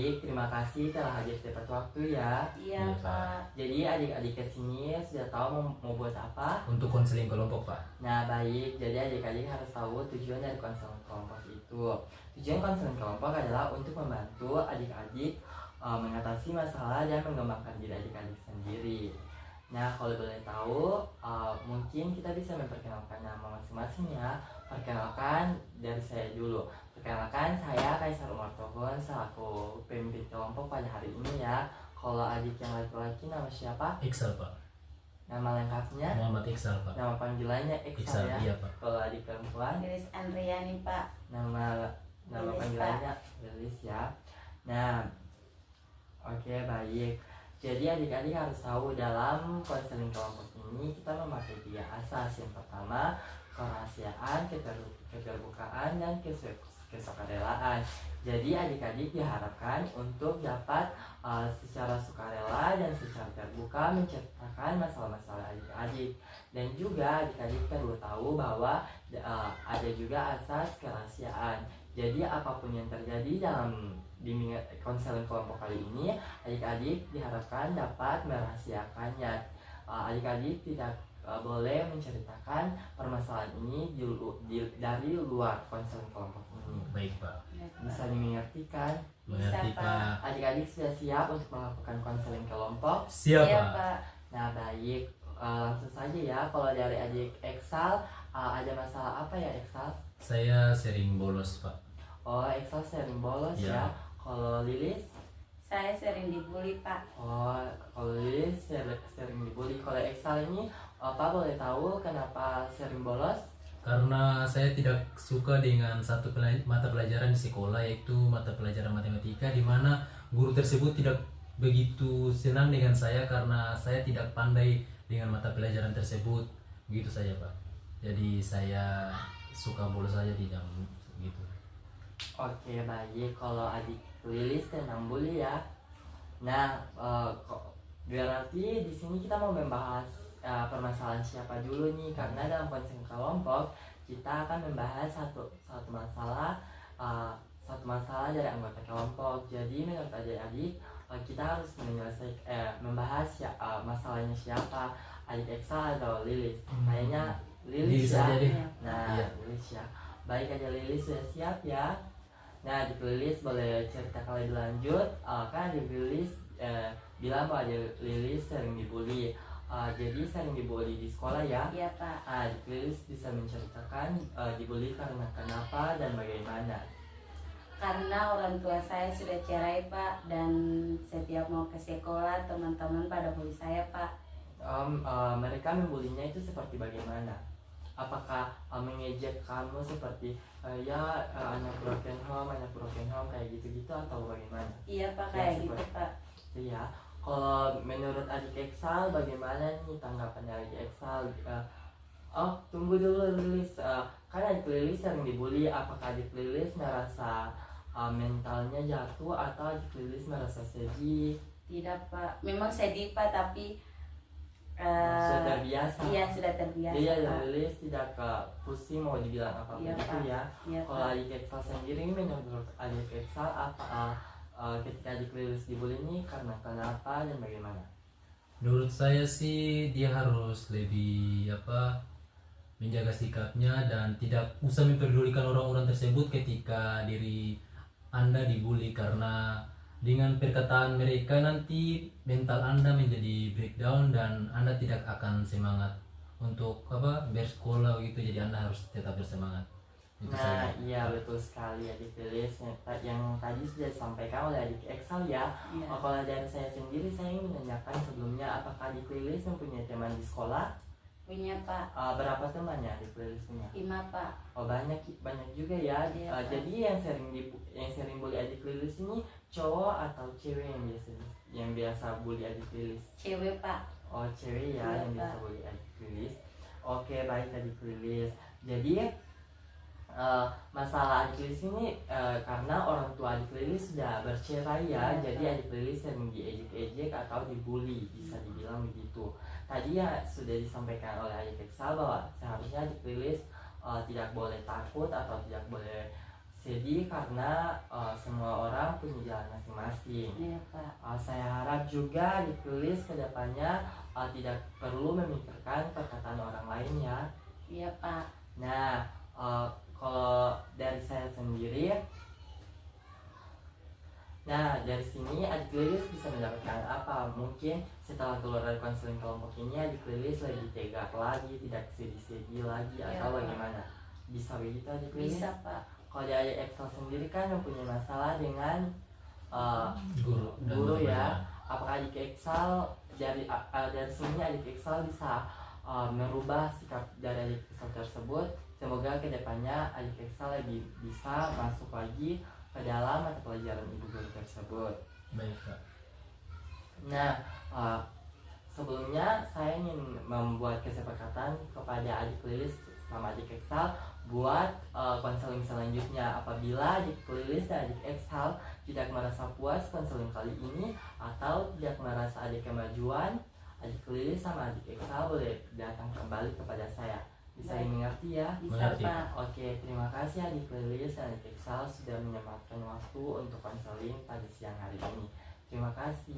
adik-adik, terima kasih telah hadir tepat waktu ya. Iya, Pak. Jadi adik-adik kesini sudah tahu mau buat apa? Untuk konseling kelompok, Pak. Nah baik, jadi adik-adik harus tahu tujuan dari konseling kelompok itu. Tujuan konseling kelompok adalah untuk membantu adik-adik mengatasi masalah dan mengembangkan diri adik-adik sendiri. Nah kalau boleh tahu, mungkin kita bisa memperkenalkan nama masing-masing ya. Perkenalkan dari saya dulu. Perkenalkan, saya Kaisar Umar Tohon selaku pemimpin kelompok pada hari ini ya. Kalau adik yang laki-laki nama siapa? Iksal, Pak. Nama lengkapnya? Muhammad Iksal, Pak. Nama panggilannya Iksal Iksal, ya. iya, Pak. Kalau adik perempuan, Lilis Andriani, Pak. nama Lilis, panggilannya Lilis ya. Nah, oke baik. Jadi adik-adik harus tahu dalam konseling kelompok ini kita memakai 3 asas. Yang pertama, kerahasiaan, keterbukaan, dan kesukarelaan. Jadi adik-adik diharapkan untuk dapat secara sukarela dan secara terbuka menceritakan masalah-masalah adik-adik. Dan juga adik-adik perlu tahu bahwa ada juga asas kerahasiaan. Jadi apapun yang terjadi dalam konseling kelompok kali ini, adik-adik diharapkan dapat merahasiakannya. Adik-adik tidak boleh menceritakan permasalahan ini dari luar konseling kelompok ini. Baik, Pak. Bisa dimengerti kan? Mengerti, Pak. Pak. Adik-adik sudah siap untuk melakukan konseling kelompok? Siap, Iya, Pak. Pak. Nah baik, langsung saja ya. Kalau dari adik Eksal, ada masalah apa ya Eksal? Saya sering bolos, Pak. Oh Eksal sering bolos Ya. ya. Kalau Lilis? Saya sering dibully, Pak. Oh, kalau Lilis sering dibully. Kalau Eksal ini, Pak boleh tahu kenapa sering bolos? Karena saya tidak suka dengan satu mata pelajaran di sekolah, yaitu mata pelajaran matematika, di mana guru tersebut tidak begitu senang dengan saya karena saya tidak pandai dengan mata pelajaran tersebut. Begitu saja, Pak. Jadi saya suka bolos saja di dalam gitu. Oke baik, kalau adik Lilis tentang bully ya. Nah, berarti di sini kita mau membahas permasalahan siapa dulu nih, karena dalam konseling kelompok kita akan membahas satu masalah dari anggota kelompok. Jadi menurut adik-adik kita harus membahas masalahnya siapa, adik Eksal atau Lilis. Kayaknya Lilis ya. Saja deh. Nah, Iya. Lilis ya. Baik, aja Lilis sudah siap ya. Nah, adik Lilis boleh ceritakan lebih lanjut. Kan adik Lilis bilang bahwa adik Lilis sering dibully. Jadi sering dibully di sekolah ya. Iya, Pak. Adik Lilis bisa menceritakan dibully karena kenapa dan bagaimana. Karena orang tua saya sudah cerai, Pak, dan setiap mau ke sekolah teman-teman pada bully saya, Pak. Mereka membulinya itu seperti bagaimana? Apakah mengejek kamu seperti anak broken home kayak gitu-gitu atau bagaimana? Iya, Pak, Ya, kayak gitu, seperti- Pak. Iya. Kalau menurut adik Eksal bagaimana nih tanggapan dari adik Eksal? Tunggu dulu Lilis. Kan adik Lilis sering dibully. Apakah adik Lilis merasa mentalnya jatuh atau adik Lilis merasa sedih? Tidak, Pak. Memang sedih, Pak, tapi Sudah terbiasa. iya, sudah terbiasa, Iya, Pak. Lilis tidak pusing mau dibilang apa-apa Iya, gitu Pak. ya. Iya, Kalau Pak. adik Eksal sendiri, menurut adik Eksal ketika adik Lilis dibully ini karena kenapa dan bagaimana? Menurut saya sih dia harus lebih menjaga sikapnya dan tidak usah memperdulikan orang-orang tersebut ketika diri Anda dibully, karena dengan perkataan mereka nanti mental Anda menjadi breakdown dan Anda tidak akan semangat untuk bersekolah gitu. Jadi Anda harus tetap bersemangat. Itu Nah, saja. iya betul sekali adik Lilis yang tadi sudah disampaikan oleh adik Eksal ya. Iya. Kalau dari saya sendiri, saya ingin menanyakan sebelumnya, apakah adik Lilis mempunyai teman di sekolah? Punya, Pak. Berapa temannya adik Lilis punya? 5, Pak. Oh banyak juga ya. Iya, Pak. Jadi yang sering bully adik Lilis ini cowok atau cewek yang biasa bully adik Lilis? Cewek, Pak. Oh cewek ya, Iya, yang biasa Pak. bully adik Lilis. Oke baik adik Lilis. Jadi masalah adik Lilis ini karena orang tua adik Lilis sudah bercerai ya, Iya, jadi Pak. adik Lilis sering diejek-ejek atau dibully, bisa dibilang begitu. Tadi ya sudah disampaikan oleh adik Eksal bahwa seharusnya adik Lilis tidak boleh takut atau tidak boleh sedih karena semua orang punya jalan masing-masing. Iya Pak. Saya harap juga ditulis ke depannya tidak perlu memikirkan perkataan orang lain ya. Iya Pak. Nah, kalau dari saya sendiri, nah dari sini adik lilis bisa mendapatkan apa? Mungkin setelah keluar dari konseling kelompok ini adik lilis lebih tegak lagi, tidak sedih-sedih lagi, Ya, atau Pak. bagaimana? Bisa begitu adik lilis? Bisa Pak. Kalau dari Excel sendiri kan mempunyai masalah dengan Guru dan guru murid ya. pelajaran. Apakah adik Excel dari sini adik Excel bisa merubah sikap dari adik Excel tersebut? Semoga kedepannya adik Excel lebih bisa masuk lagi ke dalam mata pelajaran ibu guru tersebut. Baik Kak. Nah, sebelumnya saya ingin membuat kesepakatan kepada adik lilis sama adik Excel buat konseling selanjutnya. Apabila adik lilis dan adik Excel tidak merasa puas konseling kali ini atau tidak merasa ada kemajuan, adik lilis sama adik Excel boleh datang kembali kepada saya. Bisa Baik. mengerti ya? Bisa Mengerti. Pak. Oke, terima kasih adik lilis dan adik Excel sudah menyempatkan waktu untuk konseling pada siang hari ini. Terima kasih.